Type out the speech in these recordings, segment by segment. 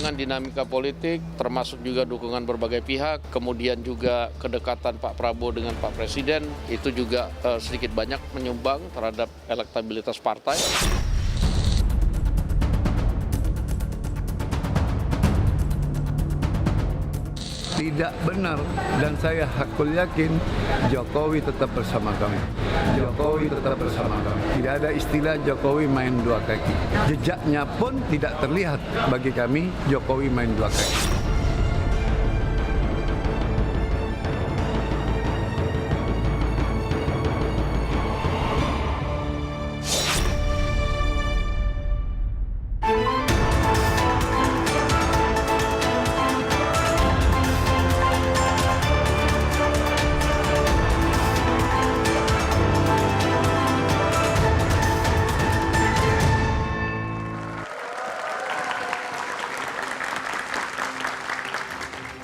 perkembangan dinamika politik, termasuk juga dukungan berbagai pihak, kemudian juga kedekatan Pak Prabowo dengan Pak Presiden, itu juga sedikit banyak menyumbang terhadap elektabilitas partai. Tidak benar, dan saya hakul yakin Jokowi tetap bersama kami. Jokowi tetap bersama kami. Tidak ada istilah Jokowi main dua kaki. Jejaknya pun tidak terlihat bagi kami Jokowi main dua kaki.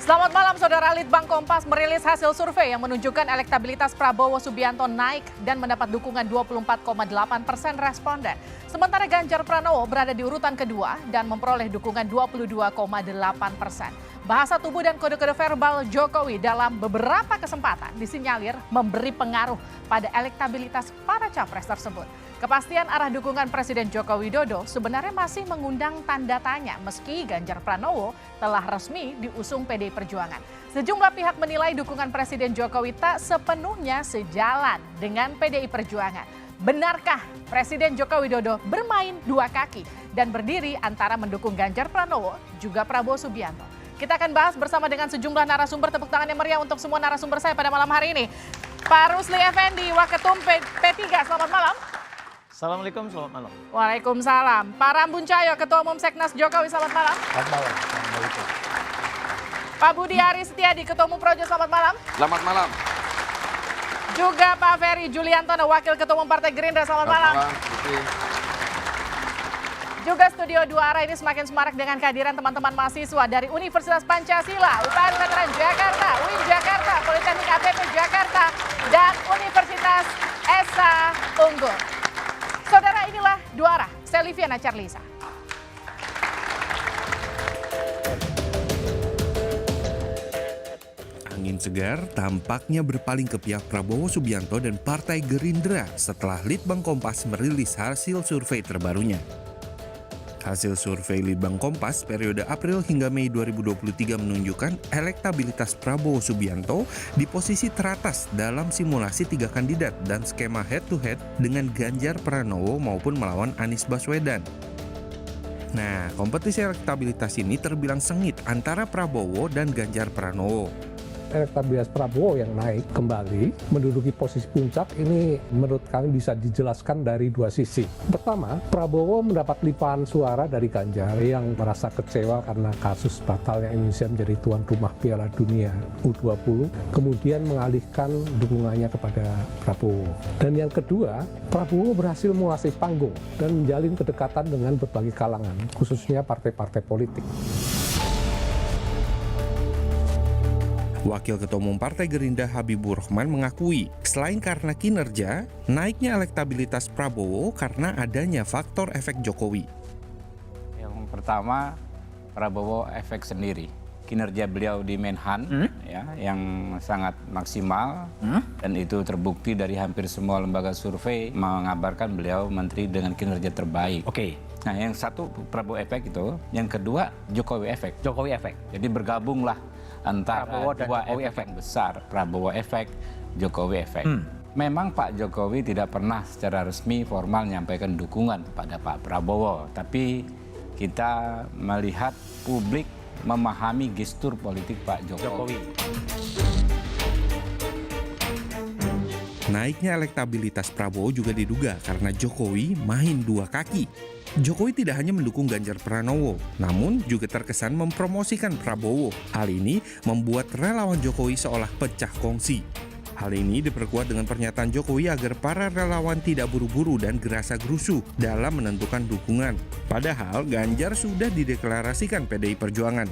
Selamat malam, Saudara. Litbang Kompas merilis hasil survei yang menunjukkan elektabilitas Prabowo Subianto naik dan mendapat dukungan 24,8% responden. Sementara Ganjar Pranowo berada di urutan kedua dan memperoleh dukungan 22,8%. Bahasa tubuh dan kode-kode verbal Jokowi dalam beberapa kesempatan disinyalir memberi pengaruh pada elektabilitas para capres tersebut. Kepastian arah dukungan Presiden Joko Widodo sebenarnya masih mengundang tanda tanya meski Ganjar Pranowo telah resmi diusung PDI Perjuangan. Sejumlah pihak menilai dukungan Presiden Jokowi tak sepenuhnya sejalan dengan PDI Perjuangan. Benarkah Presiden Joko Widodo bermain dua kaki dan berdiri antara mendukung Ganjar Pranowo juga Prabowo Subianto? Kita akan bahas bersama dengan sejumlah narasumber. Tepuk tangan yang meriah untuk semua narasumber saya pada malam hari ini. Pak Rusli Effendi, Waketum P3, selamat malam. Assalamualaikum, selamat malam. Waalaikumsalam. Pak Rambun Cahyo, Ketua Umum Seknas Jokowi, selamat malam. Selamat malam. Assalamualaikum. Pak Budi Aris Setiadi, Ketua Umum Projo, selamat malam. Selamat malam. Juga Pak Ferry Juliantono, Wakil Ketua Umum Partai Gerindra, selamat malam. Juga Studio 2 Arah ini semakin semarak dengan kehadiran teman-teman mahasiswa dari Universitas Pancasila, UPN Veteran Jakarta, UIN Jakarta, Politeknik ATP Jakarta, dan Universitas Esa Unggul. Saudara, inilah Dua Arah, saya Liviana Charlisa. Angin segar tampaknya berpaling ke pihak Prabowo Subianto dan Partai Gerindra setelah Litbang Kompas merilis hasil survei terbarunya. Hasil survei Litbang Kompas periode April hingga Mei 2023 menunjukkan elektabilitas Prabowo Subianto di posisi teratas dalam simulasi 3 kandidat dan skema head-to-head dengan Ganjar Pranowo maupun melawan Anies Baswedan. Nah, kompetisi elektabilitas ini terbilang sengit antara Prabowo dan Ganjar Pranowo. Elektabilitas Prabowo yang naik kembali menduduki posisi puncak ini menurut kami bisa dijelaskan dari dua sisi. Pertama, Prabowo mendapat limpahan suara dari Ganjar yang merasa kecewa karena kasus batalnya Indonesia menjadi tuan rumah Piala Dunia U20, kemudian mengalihkan dukungannya kepada Prabowo. Dan yang kedua, Prabowo berhasil menguasai panggung dan menjalin kedekatan dengan berbagai kalangan, khususnya partai-partai politik. Wakil Ketua Umum Partai Gerindra Habibur Rahman mengakui, selain karena kinerja, naiknya elektabilitas Prabowo karena adanya faktor efek Jokowi. Yang pertama, Prabowo efek sendiri. Kinerja beliau di Menhan ya, yang sangat maksimal dan itu terbukti dari hampir semua lembaga survei mengabarkan beliau menteri dengan kinerja terbaik. Oke. Nah, yang satu Prabowo efek itu, yang kedua Jokowi efek. Jokowi efek. Jadi bergabunglah antara Prabowo dan dua Jokowi efek besar, Prabowo efek, Jokowi efek. Memang Pak Jokowi tidak pernah secara resmi formal menyampaikan dukungan pada Pak Prabowo, tapi kita melihat publik memahami gestur politik Pak Jokowi. Naiknya elektabilitas Prabowo juga diduga karena Jokowi main dua kaki. Jokowi tidak hanya mendukung Ganjar Pranowo, namun juga terkesan mempromosikan Prabowo. Hal ini membuat relawan Jokowi seolah pecah kongsi. Hal ini diperkuat dengan pernyataan Jokowi agar para relawan tidak buru-buru dan gerasa-gerusu dalam menentukan dukungan. Padahal Ganjar sudah dideklarasikan PDI Perjuangan.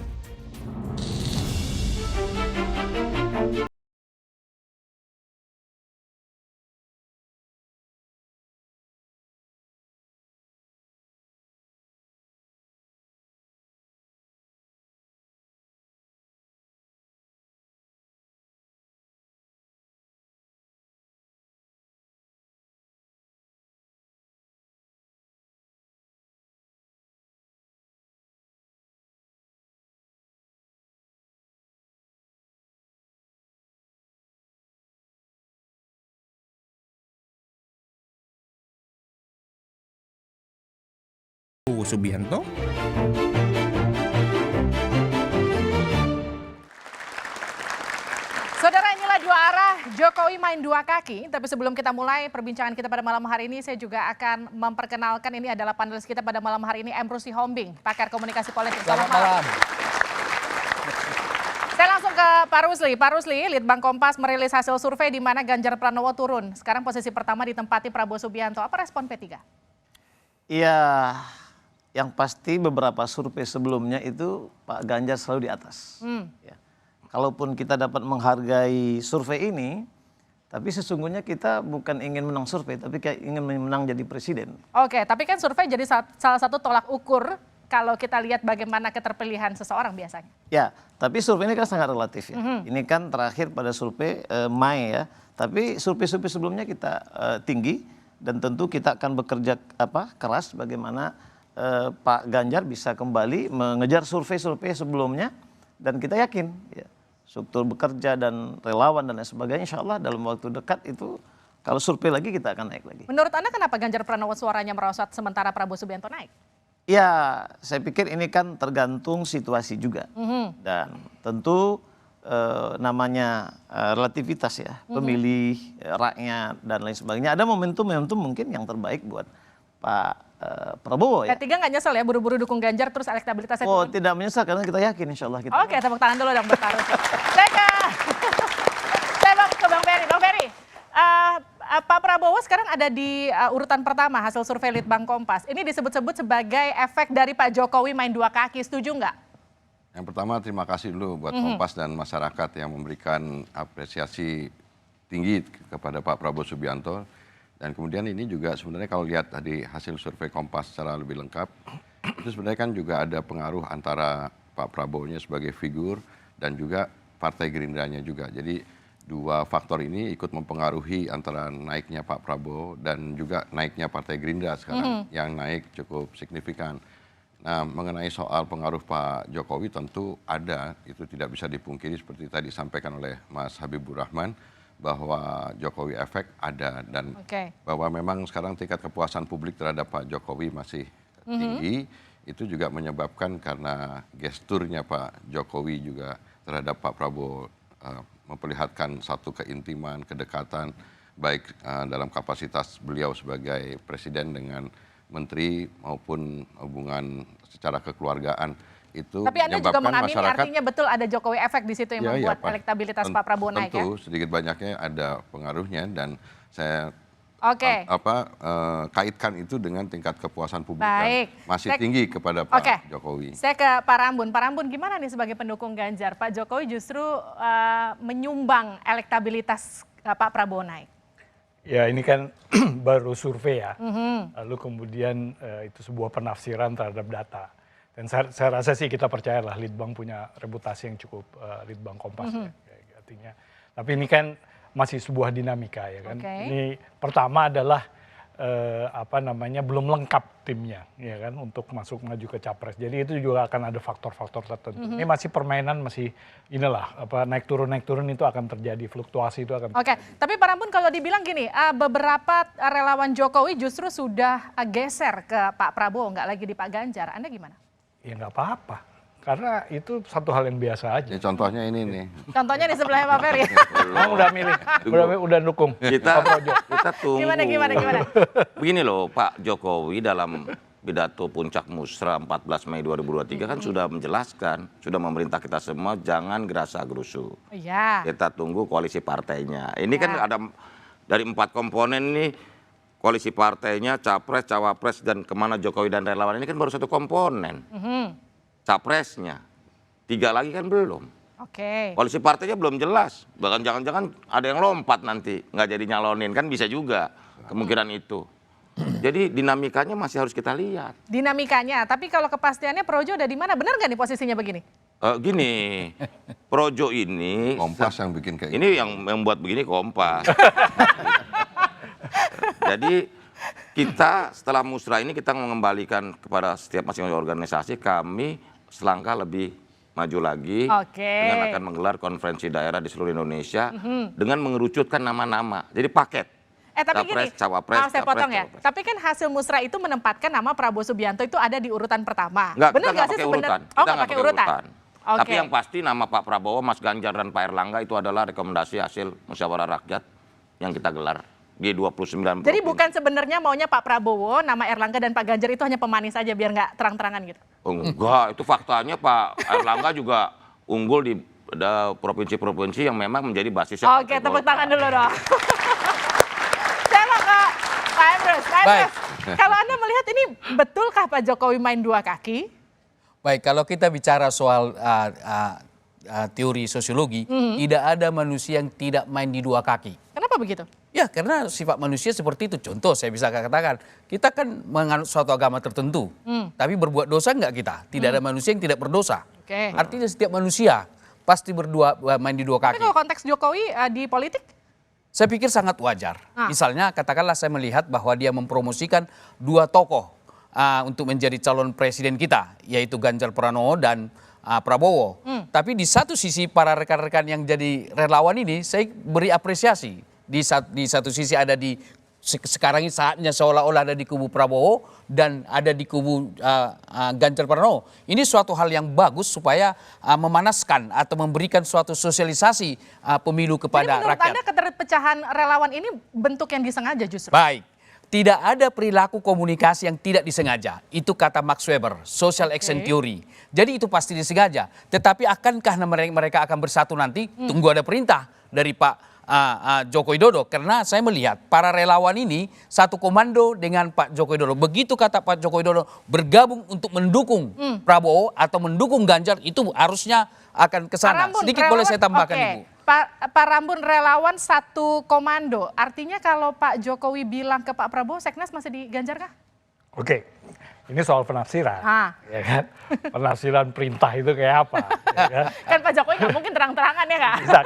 Prabowo Subianto. Saudara, inilah dua arah Jokowi main dua kaki. Tapi sebelum kita mulai perbincangan kita pada malam hari ini, saya juga akan memperkenalkan ini adalah panelis kita pada malam hari ini, M. Rusli Hombing, pakar komunikasi politik. Selamat malam. Saya langsung ke Pak Rusli. Pak Rusli, Litbang Kompas merilis hasil survei di mana Ganjar Pranowo turun. Sekarang posisi pertama ditempati Prabowo Subianto. Apa respon P3? Iya, yang pasti beberapa survei sebelumnya itu Pak Ganjar selalu di atas. Ya. Kalaupun kita dapat menghargai survei ini, tapi sesungguhnya kita bukan ingin menang survei, tapi kayak ingin menang jadi presiden. Oke, tapi kan survei jadi salah satu tolak ukur kalau kita lihat bagaimana keterpilihan seseorang biasanya. Ya, tapi survei ini kan sangat relatif ya. Ini kan terakhir pada survei Mei ya. Tapi survei-survei sebelumnya kita tinggi dan tentu kita akan bekerja keras bagaimana Pak Ganjar bisa kembali mengejar survei-survei sebelumnya, dan kita yakin ya, struktur bekerja dan relawan dan lain sebagainya, insya Allah dalam waktu dekat itu kalau survei lagi kita akan naik lagi. Menurut Anda kenapa Ganjar Pranowo suaranya merosot sementara Prabowo Subianto naik? Ya, saya pikir ini kan tergantung situasi juga. Dan tentu namanya relativitas ya, pemilih, rakyat dan lain sebagainya. Ada momentum-momentum mungkin yang terbaik buat Pak Prabowo ya. P3 nggak nyesel ya buru-buru dukung Ganjar terus elektabilitasnya Oh, turun? tidak menyesal karena kita yakin insya Allah kita. Oke, tepuk tangan dulu dong buat Pak Rusli. Saya ke Bang Ferry. Bang Ferry, Pak Prabowo sekarang ada di urutan pertama hasil survei Litbang Kompas. Ini disebut-sebut sebagai efek dari Pak Jokowi main dua kaki, setuju nggak? Yang pertama terima kasih dulu buat Kompas dan masyarakat yang memberikan apresiasi tinggi kepada Pak Prabowo Subianto. Dan kemudian ini juga sebenarnya kalau lihat tadi hasil survei Kompas secara lebih lengkap, itu sebenarnya kan juga ada pengaruh antara Pak Prabowo-nya sebagai figur dan juga Partai Gerindranya juga. Jadi dua faktor ini ikut mempengaruhi antara naiknya Pak Prabowo dan juga naiknya Partai Gerindra sekarang yang naik cukup signifikan. Nah, mengenai soal pengaruh Pak Jokowi tentu ada, itu tidak bisa dipungkiri seperti tadi disampaikan oleh Mas Habibur Rahman, bahwa Jokowi efek ada dan bahwa memang sekarang tingkat kepuasan publik terhadap Pak Jokowi masih tinggi. Itu juga menyebabkan karena gesturnya Pak Jokowi juga terhadap Pak Prabowo memperlihatkan satu keintiman, kedekatan baik dalam kapasitas beliau sebagai presiden dengan menteri maupun hubungan secara kekeluargaan. Itu tapi Anda juga mengamini artinya betul ada Jokowi efek di situ yang membuat elektabilitas Pak Prabowo naik ya? Tentu sedikit banyaknya ada pengaruhnya dan saya kaitkan itu dengan tingkat kepuasan publik yang masih tinggi kepada Pak Jokowi. Saya ke Pak Rambun. Pak Rambun gimana nih sebagai pendukung Ganjar? Pak Jokowi justru menyumbang elektabilitas Pak Prabowo naik. Ya ini kan baru survei ya, lalu kemudian itu sebuah penafsiran terhadap data. Dan saya rasa sih kita percayalah Litbang punya reputasi yang cukup, Litbang Kompas ya, artinya. Tapi ini kan masih sebuah dinamika ya kan. Ini pertama adalah belum lengkap timnya ya kan untuk masuk maju ke capres. Jadi itu juga akan ada faktor-faktor tertentu. Ini masih permainan, masih naik turun itu akan terjadi, fluktuasi itu akan terjadi. Tapi Pak Rambun kalau dibilang gini, beberapa relawan Jokowi justru sudah geser ke Pak Prabowo, nggak lagi di Pak Ganjar. Anda gimana? Ya nggak apa-apa, karena itu satu hal yang biasa aja. Ya, contohnya ini nih. Contohnya di sebelahnya Pak Ferry. Udah milih, udah dukung. Kita tunggu. Gimana? Begini loh, Pak Jokowi dalam pidato puncak musra 14 Mei 2023 kan sudah menjelaskan, sudah memerintah kita semua jangan gerasa gerusu. Iya. Kita tunggu koalisi partainya. Ini kan ada dari 4 komponen nih. Koalisi partainya, capres, cawapres, dan kemana Jokowi dan relawan ini kan baru 1 komponen. Capresnya. 3 lagi kan belum. Koalisi partainya belum jelas. Bahkan jangan-jangan ada yang lompat nanti. Nggak jadi nyalonin. Kan bisa juga kemungkinan itu. Jadi dinamikanya masih harus kita lihat. Dinamikanya, tapi kalau kepastiannya Projo udah di mana? Benar nggak nih posisinya begini? Gini, Projo ini... Kompas yang bikin kayak ini yang membuat begini Kompas. Jadi kita setelah musrah ini kita mengembalikan kepada setiap masing-masing organisasi, kami selangkah lebih maju lagi dengan akan menggelar konferensi daerah di seluruh Indonesia dengan mengerucutkan nama-nama. Jadi paket. Tapi gini, cawapres, maaf saya capres, potong ya. cawapres. Tapi kan hasil musrah itu menempatkan nama Prabowo Subianto itu ada di urutan pertama. Enggak, Benar kita nggak nggak sih pakai sebenarnya? urutan. Oh, Kita nggak pakai urutan. Oke. Tapi yang pasti nama Pak Prabowo, Mas Ganjar, dan Pak Erlangga itu adalah rekomendasi hasil musyawarah rakyat yang kita gelar di 29 Jadi provinsi. bukan sebenarnya maunya Pak Prabowo, nama Erlangga dan Pak Ganjar itu hanya pemanis saja biar nggak terang-terangan gitu. Enggak, itu faktanya Pak Erlangga juga unggul di provinsi-provinsi yang memang menjadi basisnya. Oke, tepuk tangan dulu dong. Saya mau ke Pak Emrus. Pak Emrus, kalau Anda melihat ini betulkah Pak Jokowi main dua kaki? Baik, kalau kita bicara soal teori sosiologi, tidak ada manusia yang tidak main di dua kaki. Kenapa begitu? Ya, karena sifat manusia seperti itu. Contoh, saya bisa katakan, kita kan menganut suatu agama tertentu, tapi berbuat dosa enggak kita? Tidak ada manusia yang tidak berdosa. Oke. Artinya setiap manusia pasti main di dua Tapi kaki. kalau konteks Jokowi di politik? Saya pikir sangat wajar. Misalnya, katakanlah saya melihat bahwa dia mempromosikan dua tokoh untuk menjadi calon presiden kita, yaitu Ganjar Pranowo dan Prabowo. Tapi di satu sisi para rekan-rekan yang jadi relawan ini, saya beri apresiasi. Di satu sisi ada sekarang ini saatnya seolah-olah ada di kubu Prabowo dan ada di kubu Ganjar Pranowo. Ini suatu hal yang bagus supaya memanaskan atau memberikan suatu sosialisasi pemilu kepada Jadi menurut rakyat. Anda keterpecahan relawan ini bentuk yang disengaja justru? Baik. Tidak ada perilaku komunikasi yang tidak disengaja. Itu kata Max Weber, social action theory. Jadi itu pasti disengaja. Tetapi akankah mereka akan bersatu nanti? Tunggu ada perintah dari Pak Joko Widodo. Karena saya melihat para relawan ini satu komando dengan Pak Joko Widodo. Begitu kata Pak Joko Widodo bergabung untuk mendukung Prabowo atau mendukung Ganjar, itu harusnya akan ke sana. Sedikit boleh saya tambahkan, Ibu. Pak Rambun, relawan satu komando. Artinya kalau Pak Jokowi bilang ke Pak Prabowo, Seknas masih di Ganjar kah? Oke, ini soal penafsiran. Ya kan? Penafsiran perintah itu kayak apa? Ya kan? Kan Pak Jokowi nggak mungkin terang-terangan ya Kak? Bisa.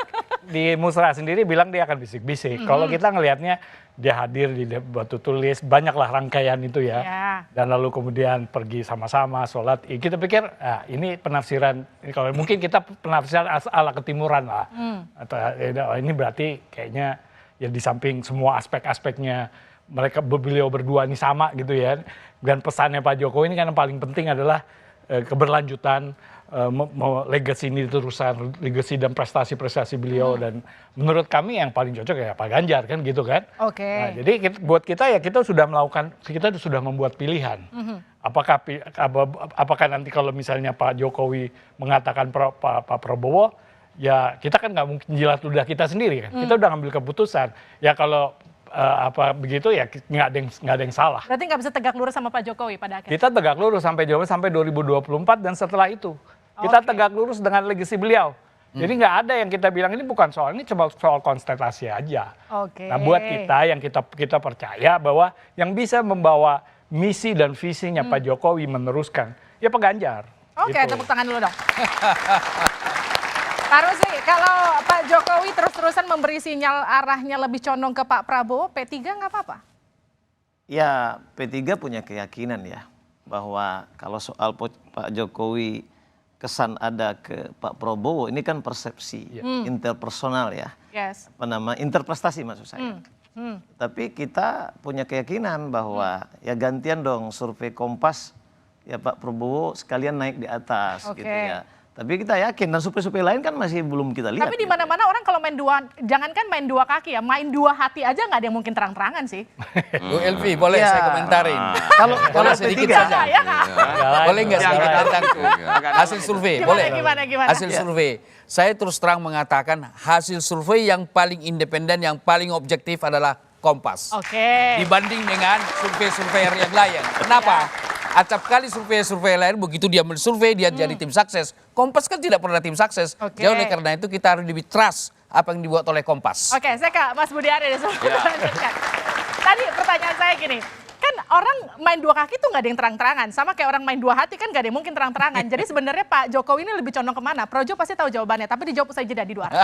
Di musrah sendiri bilang dia akan bisik-bisik. Kalau kita ngelihatnya dia hadir di batu tulis, banyaklah rangkaian itu ya. Dan lalu kemudian pergi sama-sama sholat. Kita pikir ini penafsiran, kalau mungkin kita penafsiran ala ketimuran lah. Atau ini berarti kayaknya ya di samping semua aspek-aspeknya beliau berdua ini sama gitu ya. Dan pesannya Pak Jokowi ini kan yang paling penting adalah keberlanjutan, legacy ini diteruskan, legacy dan prestasi-prestasi beliau. Dan menurut kami yang paling cocok ya Pak Ganjar kan gitu kan. Oke. Nah, jadi buat kita ya kita sudah membuat pilihan. Apakah nanti kalau misalnya Pak Jokowi mengatakan Pak Prabowo, ya kita kan nggak mungkin jilat ludah kita sendiri kan. Kita udah ngambil keputusan. Ya kalau begitu ya nggak ada yang salah. Berarti nggak bisa tegak lurus sama Pak Jokowi pada akhirnya? Kita tegak lurus sampai 2024 dan setelah itu. Kita tegak lurus dengan legasi beliau. Jadi nggak ada yang kita bilang ini bukan soal ini, cuma soal konstelasi aja. Nah buat kita yang kita percaya bahwa yang bisa membawa misi dan visinya Pak Jokowi meneruskan ya Pak Ganjar. Oke, gitu. tepuk tangan dulu dong. Pak Rusli, kalau Pak Jokowi terus-terusan memberi sinyal arahnya lebih condong ke Pak Prabowo, P3 nggak apa-apa? Ya, P3 punya keyakinan ya, bahwa kalau soal Pak Jokowi kesan ada ke Pak Prabowo, ini kan persepsi interpersonal ya. Yes. Interprestasi maksud saya. Tapi kita punya keyakinan bahwa ya gantian dong survei Kompas, ya Pak Prabowo sekalian naik di atas gitu ya. Tapi kita yakin dan survei-survei lain kan masih belum kita lihat. Tapi di mana-mana orang kalau main dua, jangankan main dua kaki ya, main dua hati aja nggak ada yang mungkin terang-terangan sih. Bu Elvi, boleh saya komentarin? Kalau sedikit saja. Ya, Kak? Boleh nggak sedikit tentang hasil survei? Boleh. Gimana? Hasil survei. Saya terus terang mengatakan hasil survei yang paling independen, yang paling objektif adalah Kompas. Dibanding dengan survei-survei yang lain. Kenapa? Acap kali survei-survei lain begitu dia mensurvei dia jadi tim sukses. Kompas kan tidak pernah tim sukses. Jadi oleh karena itu kita harus lebih trust apa yang dibuat oleh Kompas. Oke, saya ke Mas Budi Ari lanjutkan. Tadi pertanyaan saya gini, kan orang main dua kaki tuh nggak ada yang terang-terangan, sama kayak orang main dua hati kan nggak ada yang mungkin terang-terangan. Jadi sebenarnya Pak Jokowi ini lebih condong kemana? Projo pasti tahu jawabannya, tapi dijawab usai jeda di luar.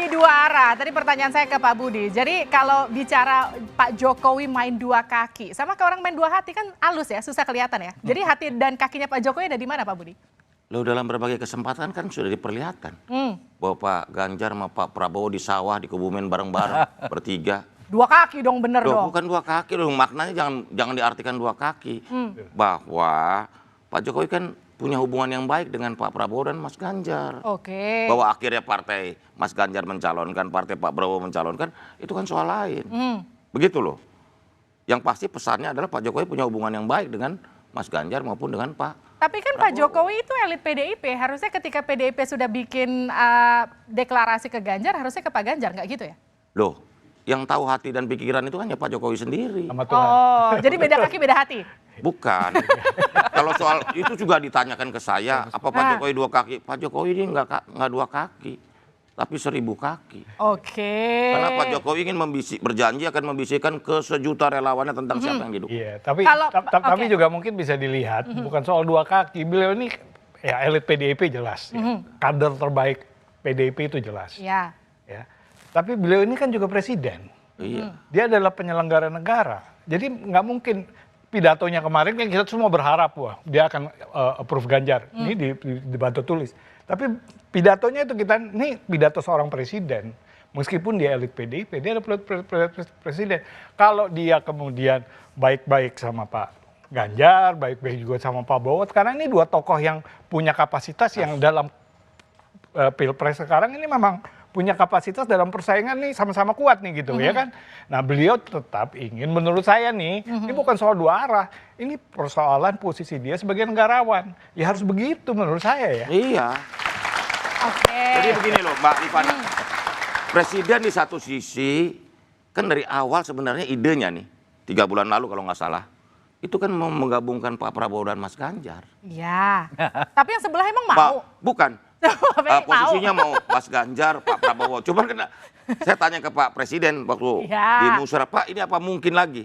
ini dua arah. Tadi pertanyaan saya ke Pak Budi. Jadi kalau bicara Pak Jokowi main dua kaki, sama kayak orang main dua hati kan halus ya, susah kelihatan ya. Jadi hati dan kakinya Pak Jokowi ada di mana Pak Budi? Lo dalam berbagai kesempatan kan sudah diperlihatkan bahwa Pak Ganjar sama Pak Prabowo di sawah di Kebumen bareng-bareng bertiga. Dua kaki dong, bener dong. Bukan dua kaki loh, maknanya jangan diartikan dua kaki. Bahwa Pak Jokowi kan punya hubungan yang baik dengan Pak Prabowo dan Mas Ganjar. Oke. Bahwa akhirnya partai Mas Ganjar mencalonkan, partai Pak Prabowo mencalonkan, itu kan soal lain. Begitu loh. Yang pasti pesannya adalah Pak Jokowi punya hubungan yang baik dengan Mas Ganjar maupun dengan Pak. Tapi kan Pak Jokowi itu elit PDIP, harusnya ketika PDIP sudah bikin deklarasi ke Ganjar, harusnya ke Pak Ganjar, nggak gitu ya? Loh, yang tahu hati dan pikiran itu hanya Pak Jokowi sendiri. Oh, jadi beda kaki beda hati? Bukan. Kalau soal itu juga ditanyakan ke saya, apa Pak Jokowi dua kaki? Pak Jokowi ini nggak dua kaki, tapi 1000 kaki. Oke. Karena Pak Jokowi ingin berjanji akan membisikkan ke sejuta relawannya tentang siapa yang didukung. Iya, tapi juga mungkin bisa dilihat bukan soal dua kaki. Beliau ini ya elit PDIP jelas, ya. Kader terbaik PDIP itu jelas. Iya. Ya. Tapi beliau ini kan juga presiden. Iya. Dia adalah penyelenggara negara. Jadi nggak mungkin pidatonya kemarin kan kita semua berharap wah dia akan approve Ganjar. Ini dibantu tulis. Tapi pidatonya itu ini pidato seorang presiden. Meskipun dia elit PDIP, dia adalah presiden. Kalau dia kemudian baik-baik sama Pak Ganjar, baik-baik juga sama Pak Prabowo, karena ini dua tokoh yang punya kapasitas yang dalam Pilpres sekarang ini memang punya kapasitas dalam persaingan nih sama-sama kuat nih gitu ya kan. Nah beliau tetap ingin menurut saya nih, ini bukan soal dua arah, ini persoalan posisi dia sebagai negarawan. Ya harus begitu menurut saya ya. Iya. Oke. Jadi begini loh Mbak Rifana, presiden di satu sisi kan dari awal sebenarnya idenya nih, 3 bulan lalu kalau nggak salah, itu kan mau menggabungkan Pak Prabowo dan Mas Ganjar. Iya. Tapi yang sebelah emang mau? Bukan. Posisinya mau Mas Ganjar, Pak Prabowo. Cuman kan saya tanya ke Pak Presiden waktu di musyawarah, Pak ini apa mungkin lagi?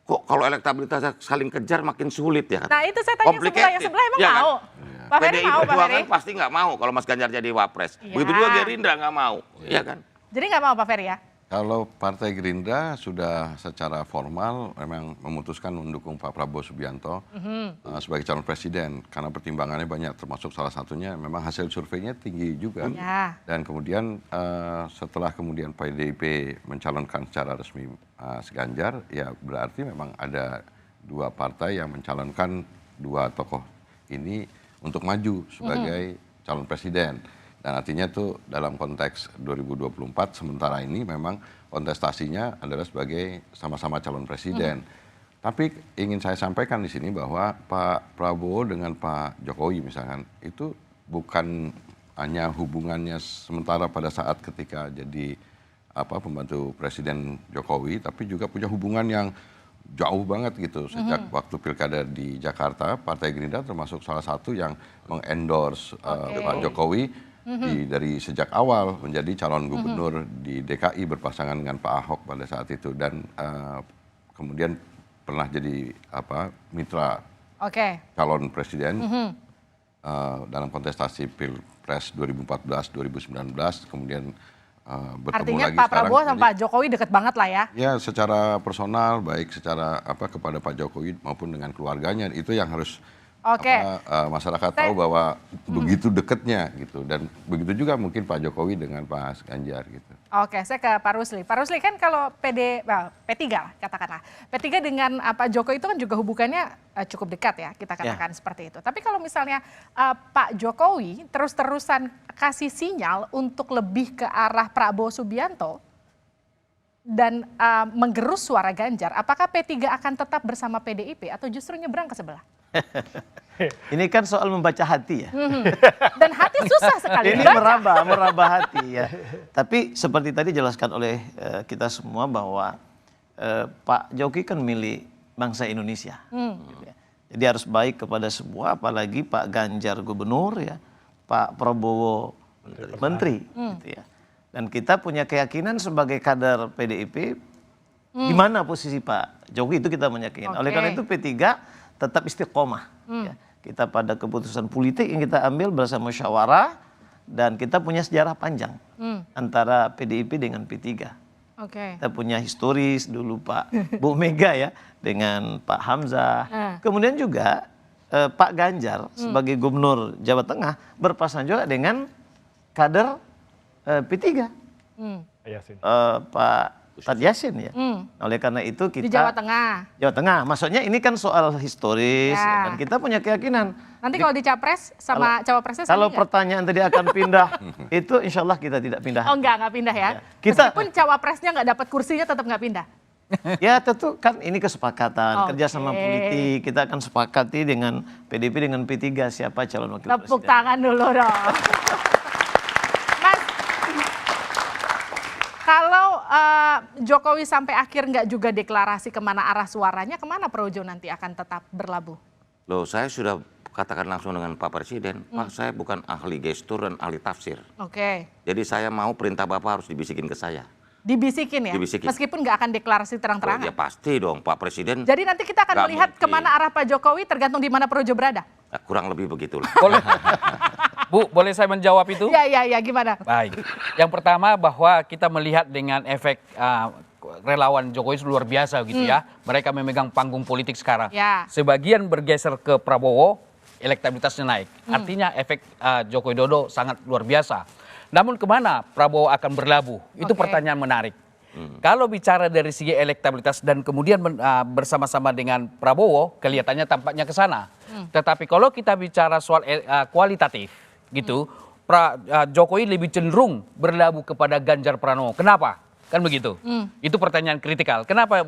Kok kalau elektabilitasnya saling kejar makin sulit ya? Nah itu saya tanya yang sebelah emang ya, mau? Kan? Pak Ferry PDI mau, Pak Perjuangan Ferry? pasti nggak mau kalau Mas Ganjar jadi wapres. Begitu juga Gerindra nggak mau, ya kan? Jadi nggak mau Pak Ferry ya? Kalau Partai Gerindra sudah secara formal memang memutuskan mendukung Pak Prabowo Subianto sebagai calon presiden karena pertimbangannya banyak, termasuk salah satunya memang hasil surveinya tinggi juga. Dan kemudian setelah kemudian PDIP mencalonkan secara resmi Mas Ganjar, ya berarti memang ada 2 partai yang mencalonkan 2 tokoh ini untuk maju sebagai calon presiden. Dan artinya tuh dalam konteks 2024 sementara ini memang kontestasinya adalah sebagai sama-sama calon presiden. Tapi ingin saya sampaikan di sini bahwa Pak Prabowo dengan Pak Jokowi misalkan itu bukan hanya hubungannya sementara pada saat ketika jadi pembantu Presiden Jokowi, tapi juga punya hubungan yang jauh banget gitu. Sejak waktu pilkada di Jakarta, Partai Gerindra termasuk salah satu yang mengendorse Pak Jokowi dari sejak awal menjadi calon gubernur di DKI berpasangan dengan Pak Ahok pada saat itu, dan kemudian pernah jadi mitra calon presiden dalam kontestasi Pilpres 2014-2019, kemudian bertemu artinya lagi Pak sekarang. Prabowo sama Pak Jokowi deket banget lah ya? Ya secara personal, baik secara kepada Pak Jokowi maupun dengan keluarganya, itu yang harus masyarakat tahu bahwa begitu dekatnya gitu, dan begitu juga mungkin Pak Jokowi dengan Pak Ganjar gitu. Oke, saya ke Pak Rusli. Pak Rusli kan kalau P3 katakanlah, P3 dengan Pak Jokowi itu kan juga hubungannya cukup dekat ya, kita katakan seperti itu. Tapi kalau misalnya Pak Jokowi terus-terusan kasih sinyal untuk lebih ke arah Prabowo Subianto dan menggerus suara Ganjar, apakah P3 akan tetap bersama PDIP atau justru nyebrang ke sebelah? Ini kan soal membaca hati ya. Dan hati susah sekali. Ini meraba hati ya. Tapi seperti tadi jelaskan oleh kita semua bahwa Pak Jokowi kan milik bangsa Indonesia. Gitu ya. Jadi harus baik kepada semua, apalagi Pak Ganjar gubernur ya, Pak Prabowo menteri. Gitu ya. Dan kita punya keyakinan sebagai kader PDIP di mana posisi Pak Jokowi itu kita meyakinkan. Oleh karena itu P3 tetap istiqomah. Ya. Kita pada keputusan politik yang kita ambil bersama musyawarah dan kita punya sejarah panjang antara PDIP dengan P3. Oke. Kita punya historis dulu Pak Bu Mega ya dengan Pak Hamzah. Kemudian juga Pak Ganjar sebagai gubernur Jawa Tengah berpasangan juga dengan kader P3. Pak Tad Yassin ya. Oleh karena itu kita Di Jawa Tengah. Jawa Tengah. Maksudnya ini kan soal historis Ya. dan kita punya keyakinan. Nanti kalau di Capres sama Cawapresnya sama Kalau nggak? pertanyaan tadi akan pindah, itu insya Allah kita tidak pindah. Oh nggak pindah ya? Kita- Meskipun Cawapresnya nggak dapat kursinya tetap nggak pindah. Ya tentu kan ini kesepakatan, Oke. kerjasama politik. Kita akan sepakati dengan PDIP dengan P3 siapa calon wakil Tepuk presiden. tangan dulu dong. Mas, kalau Jokowi sampai akhir nggak juga deklarasi kemana arah suaranya, kemana Projo nanti akan tetap berlabuh? Loh, saya sudah katakan langsung dengan Pak Presiden, Pak saya bukan ahli gestur dan ahli tafsir. Oke. Jadi saya mau perintah Bapak harus dibisikin ke saya. Dibisikin ya? Dibisikin. Meskipun nggak akan deklarasi Oh, terang-terangan. ya pasti dong Pak Presiden. Jadi nanti kita akan Nggak melihat mungkin. kemana arah Pak Jokowi tergantung di mana Projo berada. Nah, kurang lebih begitulah. Boleh, Bu, boleh saya menjawab itu? Ya, gimana? Baik. Yang pertama bahwa kita melihat dengan efek relawan Jokowi luar biasa gitu ya. Mereka memegang panggung politik sekarang. Ya. Sebagian bergeser ke Prabowo, elektabilitasnya naik. Artinya efek Joko Widodo sangat luar biasa. Namun kemana Prabowo akan berlabuh? Itu Oke. pertanyaan menarik. Kalau bicara dari segi elektabilitas dan kemudian bersama-sama dengan Prabowo, kelihatannya tampaknya ke sana. Tetapi kalau kita bicara soal kualitatif gitu, Jokowi lebih cenderung berlabuh kepada Ganjar Pranowo. Kenapa? Kan begitu. Itu pertanyaan kritikal. Kenapa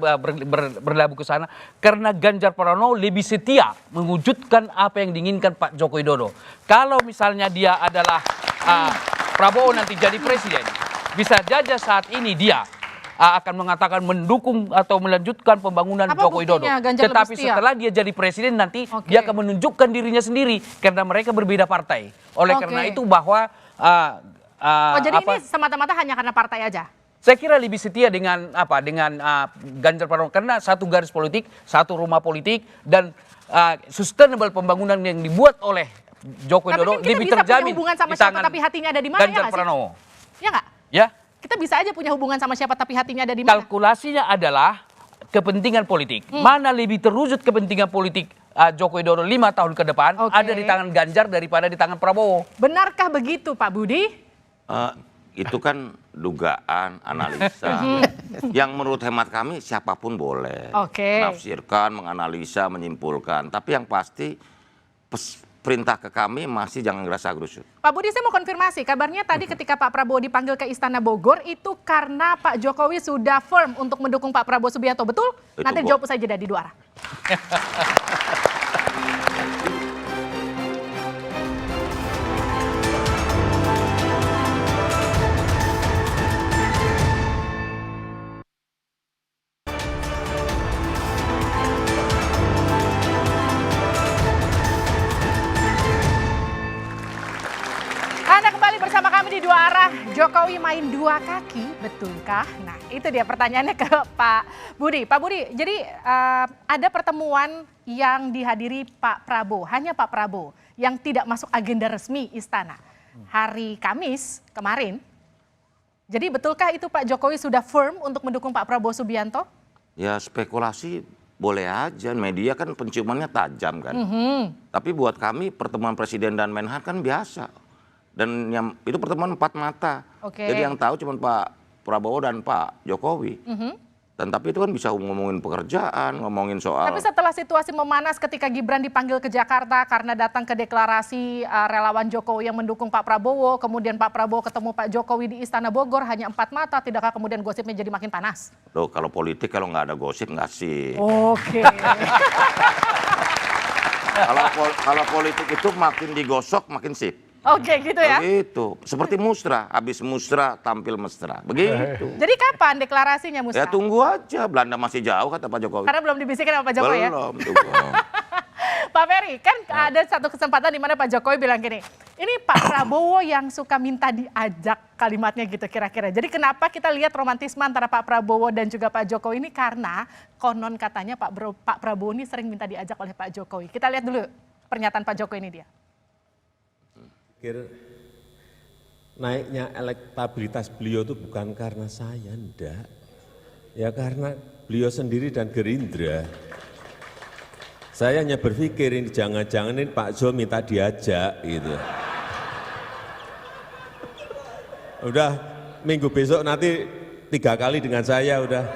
berlabuh ke sana? Karena Ganjar Pranowo lebih setia mewujudkan apa yang diinginkan Pak Joko Widodo. Kalau misalnya dia adalah Prabowo nanti jadi presiden, bisa saja saat ini dia akan mengatakan mendukung atau melanjutkan pembangunan Apa Joko Widodo. buktinya Ganjar Tetapi lebih setia? setelah dia jadi presiden nanti Oke. dia akan menunjukkan dirinya sendiri karena mereka berbeda partai. Oleh Oke. karena itu bahwa Oh, jadi ini semata-mata hanya karena partai aja? saya kira lebih setia dengan Ganjar Pranowo karena satu garis politik, satu rumah politik dan sustainable pembangunan yang dibuat oleh Joko Tapi Widodo kan kita lebih bisa punya terjamin hubungan sama di siapa tangan tapi hatinya ada di mana, ya Ganjar nggak sih? Pranowo. Ya nggak? Ya, Kita bisa aja punya hubungan sama siapa tapi hatinya ada di mana? kalkulasinya adalah kepentingan politik. Mana lebih terwujud kepentingan politik Joko Widodo 5 tahun ke depan Oke. ada di tangan Ganjar daripada di tangan Prabowo. Benarkah begitu Pak Budi? Itu kan dugaan, analisa. Yang menurut hemat kami siapapun boleh. Oke. Menafsirkan, menganalisa, menyimpulkan. Tapi yang pasti perintah ke kami masih jangan gerasa gerusuk. Pak Budi, saya mau konfirmasi. Kabarnya tadi ketika Pak Prabowo dipanggil ke Istana Bogor itu karena Pak Jokowi sudah firm untuk mendukung Pak Prabowo Subianto, betul? Itu Nanti jawab saja di dua arah. Anda kembali bersama kami di dua arah. Jokowi main dua kaki, betulkah? Nah, itu dia pertanyaannya ke Pak Budi. Pak Budi, jadi ada pertemuan yang dihadiri Pak Prabowo, hanya Pak Prabowo, yang tidak masuk agenda resmi Istana. Hari Kamis kemarin. Jadi betulkah itu Pak Jokowi sudah firm untuk mendukung Pak Prabowo Subianto? Ya spekulasi boleh aja, media kan penciumannya tajam kan. Tapi buat kami pertemuan Presiden dan Menhan kan biasa. Dan itu pertemuan empat mata. Oke. Jadi yang tahu cuma Pak Prabowo dan Pak Jokowi. Dan tapi itu kan bisa ngomongin pekerjaan, ngomongin soal... Tapi setelah situasi memanas ketika Gibran dipanggil ke Jakarta karena datang ke deklarasi relawan Jokowi yang mendukung Pak Prabowo, kemudian Pak Prabowo ketemu Pak Jokowi di Istana Bogor hanya empat mata, tidakkah kemudian gosipnya jadi makin panas? Loh, kalau politik kalau nggak ada gosip nggak sih. Oke. Kalau politik itu makin digosok makin sip. Oke, gitu ya. Begitu. Seperti musrah, habis musrah tampil mesra. Begitu. Jadi kapan deklarasinya, Musra? Ya tunggu aja, Belanda masih jauh kata Pak Jokowi. Karena belum dibisikin sama Pak Jokowi ya? Belum, tunggu. Pak Ferry, kan ada satu kesempatan di mana Pak Jokowi bilang gini, ini Pak Prabowo yang suka minta diajak, kalimatnya gitu kira-kira. Jadi kenapa kita lihat romantisme antara Pak Prabowo dan juga Pak Jokowi ini karena konon katanya Pak Prabowo ini sering minta diajak oleh Pak Jokowi. Kita lihat dulu pernyataan Pak Jokowi ini dia. naiknya elektabilitas beliau itu bukan karena saya, enggak. Ya karena beliau sendiri dan Gerindra. Saya hanya berpikir ini jangan-jangan ini Pak Zul minta diajak gitu. Udah minggu besok nanti 3 kali dengan saya udah.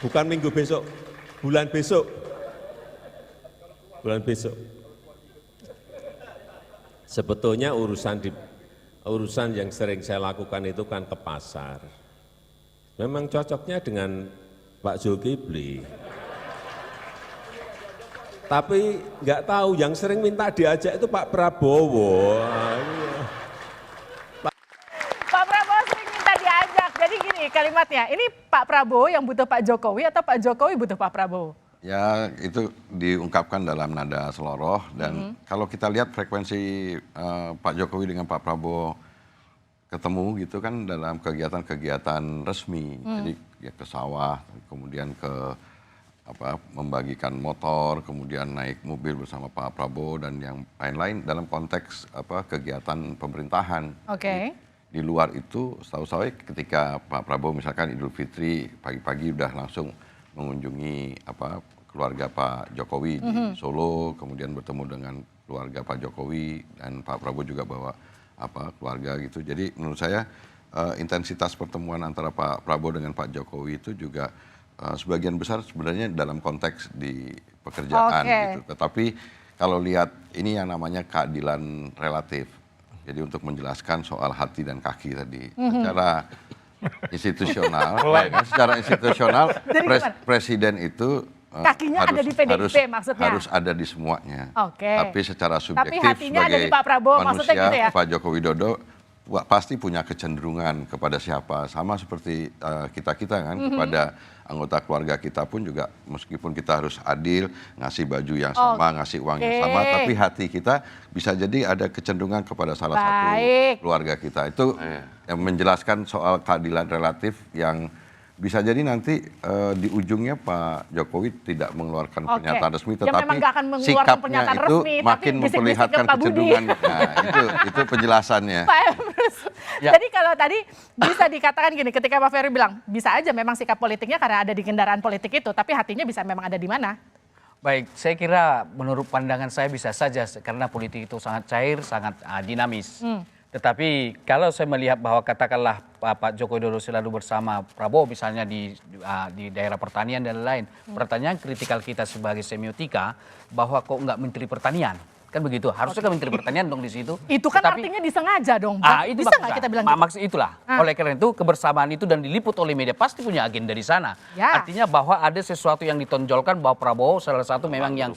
Bukan minggu besok, bulan besok. Bulan besok. Sebetulnya urusan yang sering saya lakukan itu kan ke pasar. Memang cocoknya dengan Pak Zulkifli. Tapi nggak tahu yang sering minta diajak itu Pak Prabowo. Pak Prabowo sering minta diajak. Jadi gini kalimatnya, ini Pak Prabowo yang butuh Pak Jokowi atau Pak Jokowi butuh Pak Prabowo? Ya itu diungkapkan dalam nada seloroh dan kalau kita lihat frekuensi Pak Jokowi dengan Pak Prabowo ketemu gitu kan dalam kegiatan-kegiatan resmi. Jadi ya ke sawah, kemudian ke membagikan motor, kemudian naik mobil bersama Pak Prabowo dan yang lain-lain dalam konteks kegiatan pemerintahan. Oke. Di luar itu setahu saya ketika Pak Prabowo misalkan Idul Fitri pagi-pagi udah langsung mengunjungi keluarga Pak Jokowi di Solo, kemudian bertemu dengan keluarga Pak Jokowi dan Pak Prabowo juga bawa keluarga gitu. Jadi menurut saya intensitas pertemuan antara Pak Prabowo dengan Pak Jokowi itu juga sebagian besar sebenarnya dalam konteks di pekerjaan gitu. Tetapi kalau lihat ini yang namanya keadilan relatif. Jadi untuk menjelaskan soal hati dan kaki tadi secara institusional, secara institusional presiden itu kakinya ada di PDIP maksudnya harus ada di semuanya. Tapi secara subjektif hatinya ada di sebagai Pak Prabowo, maksudnya manusia gitu ya? Pak Joko Widodo pasti punya kecenderungan kepada siapa, sama seperti kita kan kepada anggota keluarga kita pun juga meskipun kita harus adil ngasih baju yang sama, ngasih uang yang sama, tapi hati kita bisa jadi ada kecenderungan kepada salah satu keluarga kita. Itu yang menjelaskan soal keadilan relatif yang bisa jadi nanti di ujungnya Pak Jokowi tidak mengeluarkan pernyataan resmi, tetapi sikapnya itu makin memperlihatkan kecenderungan. Nah, itu penjelasannya. Pak Emrus. Jadi kalau tadi bisa dikatakan gini, ketika Pak Ferry bilang bisa aja memang sikap politiknya karena ada di kendaraan politik itu, tapi hatinya bisa memang ada di mana? Baik, saya kira menurut pandangan saya bisa saja karena politik itu sangat cair, sangat dinamis. Tetapi kalau saya melihat bahwa katakanlah Pak Joko Widodo selalu bersama Prabowo misalnya di daerah pertanian dan lain-lain. Pertanyaan kritikal kita sebagai semiotika bahwa kok enggak Menteri Pertanian? Kan begitu, harusnya kan Menteri Pertanian dong di situ. Itu kan artinya disengaja dong. Itu bisa nggak kita bilang gitu? Maksud itulah. Oleh karena itu kebersamaan itu dan diliput oleh media pasti punya agenda di sana. Artinya bahwa ada sesuatu yang ditonjolkan bahwa Prabowo salah satu memang yang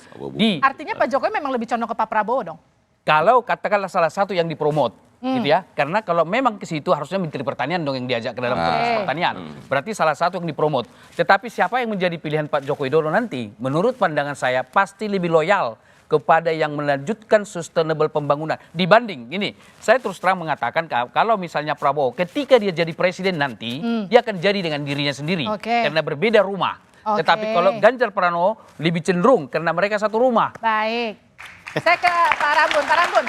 Artinya Pak Jokowi memang lebih condong ke Pak Prabowo dong? Kalau katakanlah salah satu yang dipromot. Gitu ya, karena kalau memang ke situ harusnya Menteri Pertanian dong yang diajak ke dalam konteks pertanian. Berarti salah satu yang dipromot. Tetapi siapa yang menjadi pilihan Pak Joko Widodo nanti? Menurut pandangan saya pasti lebih loyal kepada yang melanjutkan sustainable pembangunan. Dibanding ini, saya terus terang mengatakan kalau misalnya Prabowo ketika dia jadi presiden nanti, dia akan jadi dengan dirinya sendiri. Karena berbeda rumah. Tetapi kalau Ganjar Pranowo lebih cenderung karena mereka satu rumah. Baik, saya ke Pak Rambun. Pak Rambun.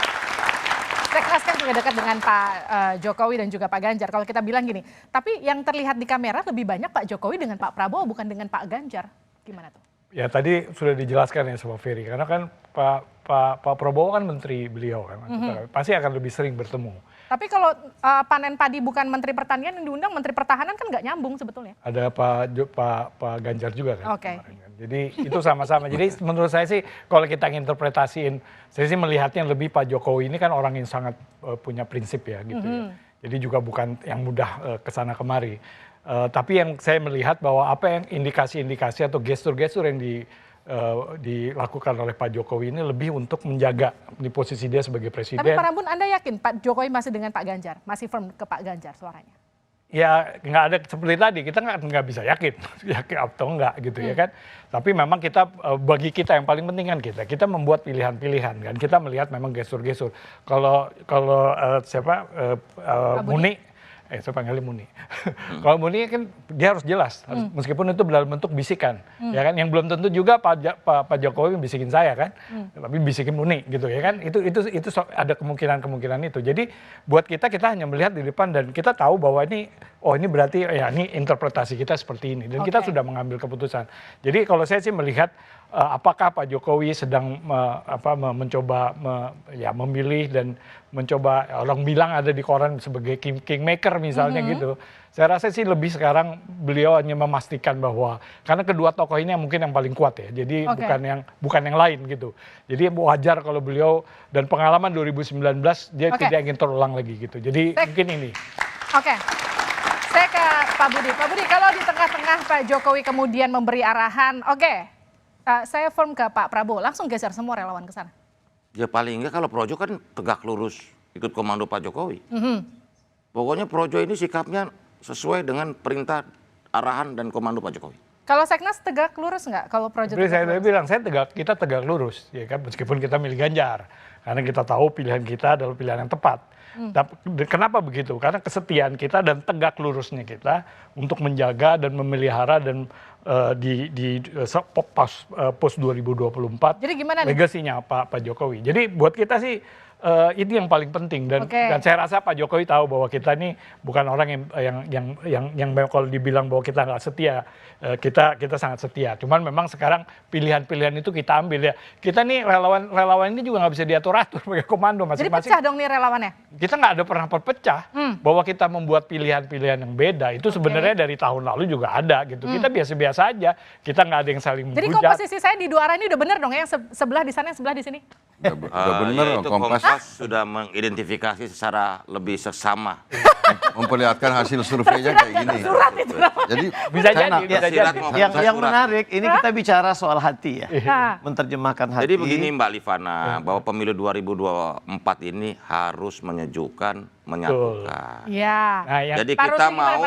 Reklas kan juga dekat dengan Pak Jokowi dan juga Pak Ganjar. Kalau kita bilang gini, tapi yang terlihat di kamera lebih banyak Pak Jokowi dengan Pak Prabowo bukan dengan Pak Ganjar. Gimana tuh? Ya tadi sudah dijelaskan ya sama Ferry, karena kan Pak Prabowo kan menteri beliau kan, pasti akan lebih sering bertemu. Tapi kalau panen padi bukan Menteri Pertanian yang diundang, Menteri Pertahanan kan nggak nyambung sebetulnya. Ada Pak Ganjar juga kan. Kemarin kan. Jadi itu sama-sama. Jadi menurut saya sih kalau kita interpretasiin, saya sih melihatnya lebih Pak Jokowi ini kan orang yang sangat punya prinsip ya gitu ya. Jadi juga bukan yang mudah kesana kemari. Tapi yang saya melihat bahwa apa yang indikasi-indikasi atau gestur-gestur yang dilakukan oleh Pak Jokowi ini lebih untuk menjaga di posisi dia sebagai presiden. Tapi Pak Rambun, Anda yakin Pak Jokowi masih dengan Pak Ganjar? Masih firm ke Pak Ganjar suaranya? Ya nggak ada seperti tadi, kita nggak bisa yakin atau enggak gitu ya kan. Tapi memang kita, bagi kita yang paling penting kan kita membuat pilihan-pilihan kan. Kita melihat memang gestur-gestur. Kalau Muni saya panggilnya Muni. Kalau Muni kan dia harus jelas, meskipun itu dalam bentuk bisikan, ya kan? Yang belum tentu juga Pak Jokowi bisikin saya kan, tapi bisikin Muni gitu ya kan? Itu ada kemungkinan itu. Jadi buat kita hanya melihat di depan dan kita tahu bahwa ini berarti ya ini interpretasi kita seperti ini dan kita sudah mengambil keputusan. Jadi kalau saya sih melihat apakah Pak Jokowi sedang mencoba memilih dan mencoba, orang bilang ada di koran sebagai kingmaker misalnya gitu. Saya rasa sih lebih sekarang beliau hanya memastikan bahwa karena kedua tokoh ini mungkin yang paling kuat ya. Jadi bukan yang lain gitu. Jadi wajar kalau beliau dan pengalaman 2019 dia tidak ingin terulang lagi gitu. Jadi mungkin ini. Oke. Saya ke Pak Budi. Pak Budi, kalau di tengah-tengah Pak Jokowi kemudian memberi arahan, saya form ke Pak Prabowo, langsung geser semua relawan ke sana. Ya paling enggak kalau Projo kan tegak lurus ikut komando Pak Jokowi. Pokoknya Projo ini sikapnya sesuai dengan perintah, arahan dan komando Pak Jokowi. Kalau Seknas tegak lurus nggak? Kalau Projo saya bilang kita tegak lurus, ya kan, meskipun kita milih Ganjar, karena kita tahu pilihan kita adalah pilihan yang tepat. Kenapa begitu? Karena kesetiaan kita dan tegak lurusnya kita untuk menjaga dan memelihara dan di pos 2024 jadi gimana nih? legasinya Pak Jokowi. Jadi buat kita sih itu yang paling penting dan saya rasa Pak Jokowi tahu bahwa kita ini bukan orang yang kalau dibilang bahwa kita nggak setia, kita sangat setia. Cuman memang sekarang pilihan-pilihan itu kita ambil ya. Kita nih relawan ini juga nggak bisa diatur-atur pakai komando masing-masing. Jadi pecah dong nih relawannya? Kita nggak ada pernah perpecah bahwa kita membuat pilihan-pilihan yang beda. Itu sebenarnya dari tahun lalu juga ada gitu. Kita biasa-biasa aja. Kita nggak ada yang saling menghujat. Jadi komposisi saya di dua arah ini udah bener dong ya? Yang sebelah di sana, yang sebelah di sini? Udah bener itu Kompas sudah mengidentifikasi secara lebih seksama. memperlihatkan hasil surveinya kayak gini. Jadi bisa jadi. Yang menarik ini kita bicara soal hati ya, menerjemahkan hati. Jadi begini Mbak Livana, bahwa pemilu 2024 ini harus menyejukkan, menyatukan. Jadi kita mau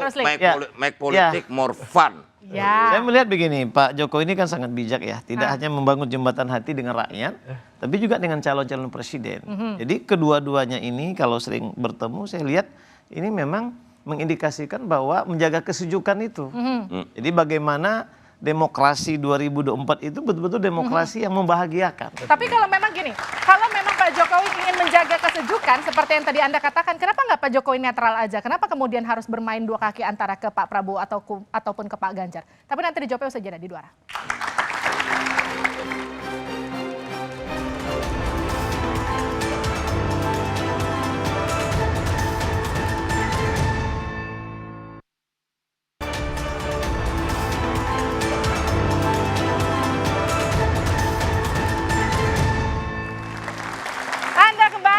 make politik more fun. Saya melihat begini, Pak Jokowi ini kan sangat bijak ya, tidak hanya membangun jembatan hati dengan rakyat, tapi juga dengan calon-calon presiden. Jadi kedua-duanya ini kalau sering bertemu, saya lihat ini memang mengindikasikan bahwa menjaga kesejukan itu. Jadi bagaimana demokrasi 2024 itu betul-betul demokrasi yang membahagiakan. Tapi kalau memang gini, kalau memang Pak Jokowi ingin menjaga kesejukan seperti yang tadi Anda katakan, kenapa nggak Pak Jokowi netral aja? Kenapa kemudian harus bermain dua kaki antara ke Pak Prabowo ataupun ke Pak Ganjar? Tapi nanti dijawabnya usai jeda di dua arah.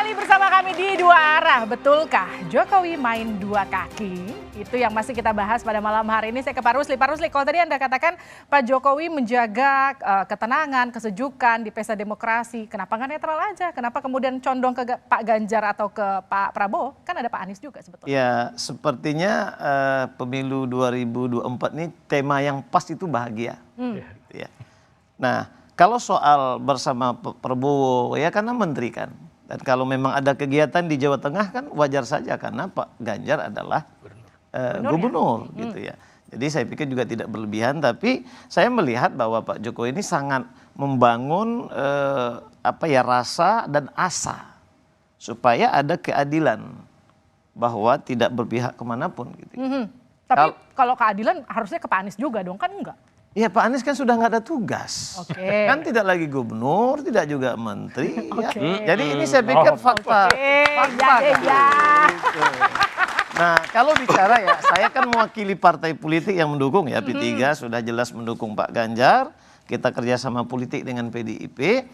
Bersama kami di dua arah, betulkah Jokowi main dua kaki? Itu yang masih kita bahas pada malam hari ini. Saya ke Pak Rusli. Pak Rusli, kalau tadi Anda katakan Pak Jokowi menjaga ketenangan, kesejukan di pesta demokrasi, kenapa nggak netral aja? Kenapa kemudian condong ke Pak Ganjar atau ke Pak Prabowo? Kan ada Pak Anies juga sebetulnya. Ya, sepertinya pemilu 2024 ini tema yang pas itu bahagia. Ya. Nah, kalau soal bersama Prabowo, ya karena menteri kan. Dan kalau memang ada kegiatan di Jawa Tengah kan wajar saja karena Pak Ganjar adalah gubernur gitu ya. Jadi saya pikir juga tidak berlebihan, tapi saya melihat bahwa Pak Jokowi ini sangat membangun rasa dan asa supaya ada keadilan bahwa tidak berpihak kemanapun gitu. Tapi kalau keadilan harusnya ke Pak Anies juga dong, kan enggak? Iya, Pak Anies kan sudah nggak ada tugas, kan tidak lagi gubernur, tidak juga menteri. Ya. Jadi ini saya pikir fakta. Nah, kalau bicara ya, saya kan mewakili partai politik yang mendukung ya, P3 sudah jelas mendukung Pak Ganjar. Kita kerjasama politik dengan PDIP.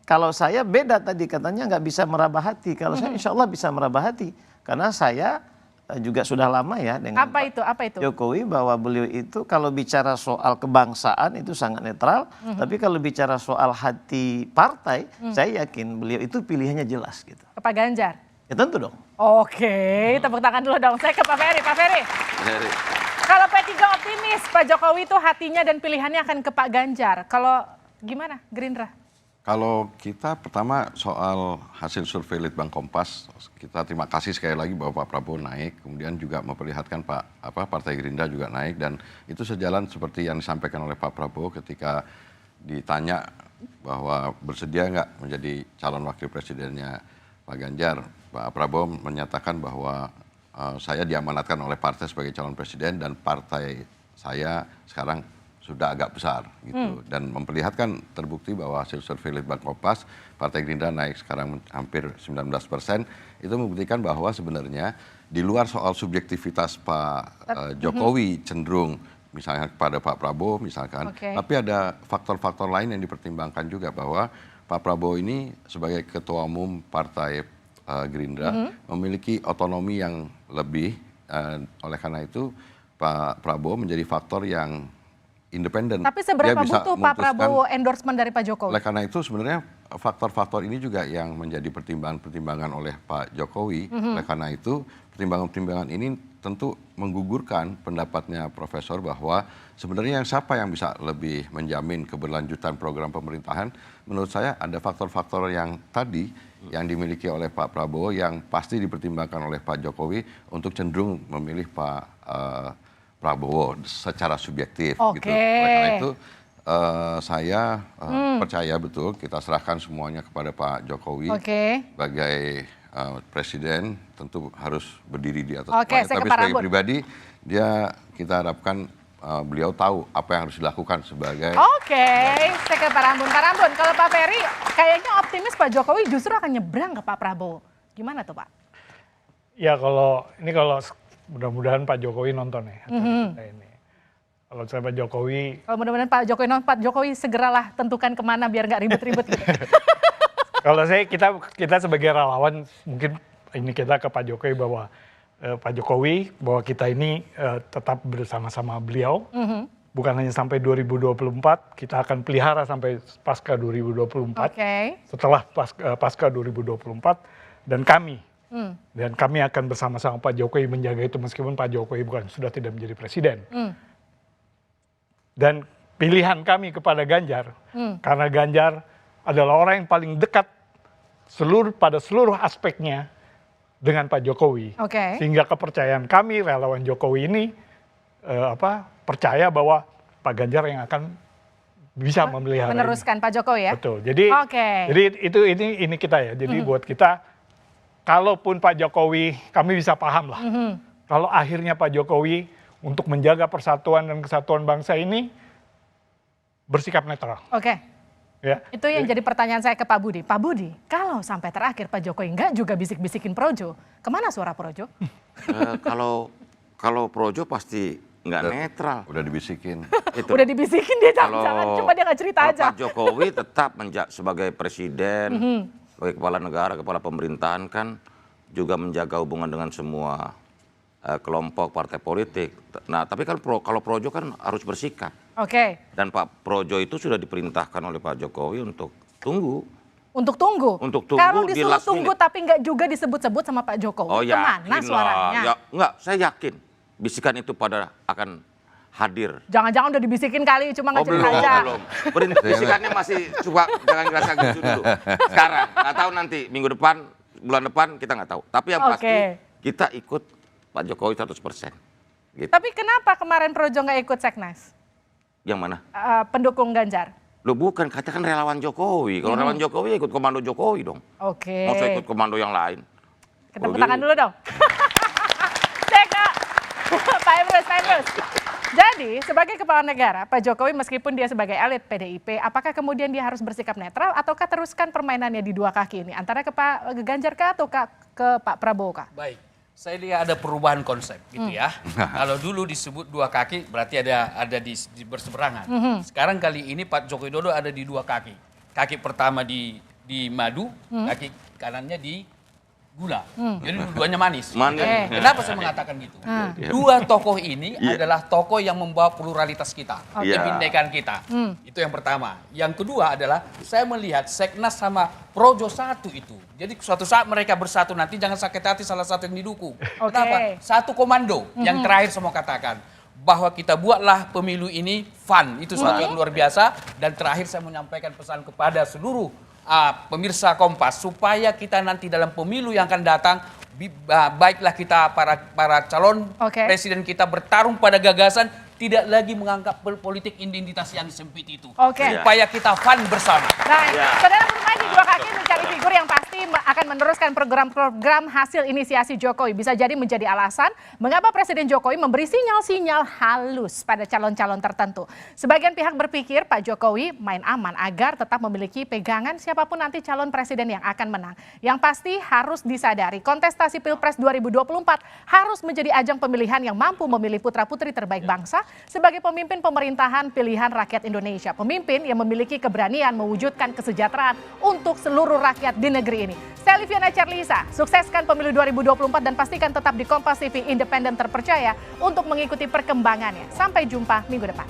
Kalau saya beda tadi katanya nggak bisa meraba hati. Kalau saya insya Allah bisa meraba hati, karena saya juga sudah lama ya dengan apa itu? Jokowi, bahwa beliau itu kalau bicara soal kebangsaan itu sangat netral, tapi kalau bicara soal hati partai, saya yakin beliau itu pilihannya jelas gitu. Ke Pak Ganjar? Ya tentu dong. Oke, tepuk tangan dulu dong. Saya ke Pak Ferry. Pak Ferry. Kalau P3 optimis Pak Jokowi itu hatinya dan pilihannya akan ke Pak Ganjar. Kalau gimana Gerindra? Kalau kita pertama soal hasil survei Litbang Kompas, kita terima kasih sekali lagi bahwa Pak Prabowo naik, kemudian juga memperlihatkan Partai Gerindra juga naik, dan itu sejalan seperti yang disampaikan oleh Pak Prabowo ketika ditanya bahwa bersedia nggak menjadi calon wakil presidennya Pak Ganjar. Pak Prabowo menyatakan bahwa saya diamanatkan oleh partai sebagai calon presiden dan partai saya sekarang sudah agak besar gitu, dan memperlihatkan terbukti bahwa hasil survei Litbang Kompas Partai Gerindra naik sekarang hampir 19%, itu membuktikan bahwa sebenarnya di luar soal subjektivitas Pak Jokowi cenderung misalnya kepada Pak Prabowo misalkan, tapi ada faktor-faktor lain yang dipertimbangkan juga, bahwa Pak Prabowo ini sebagai ketua umum Partai Gerindra memiliki otonomi yang lebih, oleh karena itu Pak Prabowo menjadi faktor yang independen. Tapi seberapa butuh Pak Prabowo endorsement dari Pak Jokowi? Oleh karena itu sebenarnya faktor-faktor ini juga yang menjadi pertimbangan-pertimbangan oleh Pak Jokowi. Oleh karena itu pertimbangan-pertimbangan ini tentu menggugurkan pendapatnya Profesor bahwa sebenarnya siapa yang bisa lebih menjamin keberlanjutan program pemerintahan. Menurut saya ada faktor-faktor yang tadi yang dimiliki oleh Pak Prabowo yang pasti dipertimbangkan oleh Pak Jokowi untuk cenderung memilih Pak Prabowo secara subjektif gitu. Oleh karena itu saya percaya betul kita serahkan semuanya kepada Pak Jokowi sebagai presiden, tentu harus berdiri di atas semuanya. Tapi sebagai pribadi kita harapkan beliau tahu apa yang harus dilakukan sebagai. Saya ke Pak Rambun. Pak Rambun, kalau Pak Ferry kayaknya optimis Pak Jokowi justru akan nyebrang ke Pak Prabowo. Gimana tuh Pak? Ya kalau mudah-mudahan Pak Jokowi nonton ya kita ini. Kalau saya Pak Jokowi. Kalau mudah-mudahan Pak Jokowi nonton, Pak Jokowi segeralah tentukan kemana biar nggak ribet-ribet gitu. Kalau kita sebagai relawan mungkin ini kita ke Pak Jokowi bahwa Pak Jokowi bahwa kita ini tetap bersama-sama beliau. Bukan hanya sampai 2024, kita akan pelihara sampai pasca 2024. Setelah pasca 2024 dan kami. Dan kami akan bersama-sama Pak Jokowi menjaga itu meskipun Pak Jokowi sudah tidak menjadi presiden. Dan pilihan kami kepada Ganjar, karena Ganjar adalah orang yang paling dekat pada seluruh aspeknya dengan Pak Jokowi. Sehingga kepercayaan kami relawan Jokowi ini percaya bahwa Pak Ganjar yang akan bisa memelihara meneruskan Pak Jokowi ya. Betul. Jadi ini kita ya. Jadi buat kita, kalaupun Pak Jokowi, kami bisa paham lah. Kalau akhirnya Pak Jokowi untuk menjaga persatuan dan kesatuan bangsa ini bersikap netral. Ya. Itu yang jadi pertanyaan saya ke Pak Budi. Pak Budi, kalau sampai terakhir Pak Jokowi enggak juga bisik-bisikin Projo, kemana suara Projo? Kalau Projo pasti nggak netral. Udah dibisikin. Udah dibisikin dia, jangan cuma dia nggak cerita aja. Pak Jokowi tetap sebagai presiden, sebagai kepala negara, kepala pemerintahan kan juga menjaga hubungan dengan semua kelompok partai politik. Nah, tapi kan kalau Projo kan harus bersikap. Dan Pak Projo itu sudah diperintahkan oleh Pak Jokowi untuk tunggu. Untuk tunggu? Kalau disuruh tunggu tapi nggak juga disebut-sebut sama Pak Jokowi, kemana suaranya? Ya, enggak, saya yakin bisikan itu akan hadir. Jangan-jangan udah dibisikin kali, cuma nggak cerita aja. Belum. Bisikannya masih coba jangan ngerasa gitu dulu. Sekarang, nggak tahu nanti minggu depan, bulan depan kita nggak tahu. Tapi yang pasti kita ikut Pak Jokowi 100%. Gitu. Tapi kenapa kemarin Projo nggak ikut Seknas? Yang mana? Pendukung Ganjar. Loh bukan, katakan relawan Jokowi. Kalau relawan Jokowi ya ikut komando Jokowi dong. Mau saya ikut komando yang lain. Kita tepuk tangan dulu dong. Cek Pak Emrus. Jadi sebagai kepala negara, Pak Jokowi meskipun dia sebagai elit PDIP, apakah kemudian dia harus bersikap netral ataukah teruskan permainannya di dua kaki ini? Antara ke Pak Ganjar kah atau ke Pak Prabowo kah? Baik. Saya lihat ada perubahan konsep gitu ya. Kalau dulu disebut dua kaki berarti ada di berseberangan. Sekarang kali ini Pak Joko Widodo ada di dua kaki. Kaki pertama di madu, kaki kanannya di gula. Jadi dua-duanya manis. Kenapa saya mengatakan gitu? Dua tokoh ini adalah tokoh yang membawa pluralitas kita, kebinekaan kita. Itu yang pertama. Yang kedua adalah saya melihat Seknas sama Projo satu itu. Jadi suatu saat mereka bersatu nanti jangan sakit hati salah satu yang didukung. Kenapa? Satu komando yang terakhir saya mau katakan. bahwa kita buatlah pemilu ini fun. Itu suatu yang luar biasa. Dan terakhir saya menyampaikan pesan kepada seluruh pemirsa Kompas, supaya kita nanti dalam pemilu yang akan datang, baiklah kita para calon presiden kita bertarung pada gagasan, tidak lagi menganggap politik identitas yang sempit itu. Supaya kita fun bersama. Nah, saudara Permadi, dua kaki mencari figur yang pasti akan meneruskan program-program hasil inisiasi Jokowi. Bisa jadi menjadi alasan mengapa Presiden Jokowi memberi sinyal-sinyal halus pada calon-calon tertentu. Sebagian pihak berpikir Pak Jokowi main aman agar tetap memiliki pegangan siapapun nanti calon presiden yang akan menang. Yang pasti harus disadari, kontestasi Pilpres 2024 harus menjadi ajang pemilihan yang mampu memilih putra-putri terbaik bangsa sebagai pemimpin pemerintahan pilihan rakyat Indonesia. Pemimpin yang memiliki keberanian mewujudkan kesejahteraan untuk seluruh rakyat di negeri ini. Saya Liviana Charlisa, sukseskan pemilu 2024 dan pastikan tetap di Kompas TV independen terpercaya untuk mengikuti perkembangannya. Sampai jumpa minggu depan.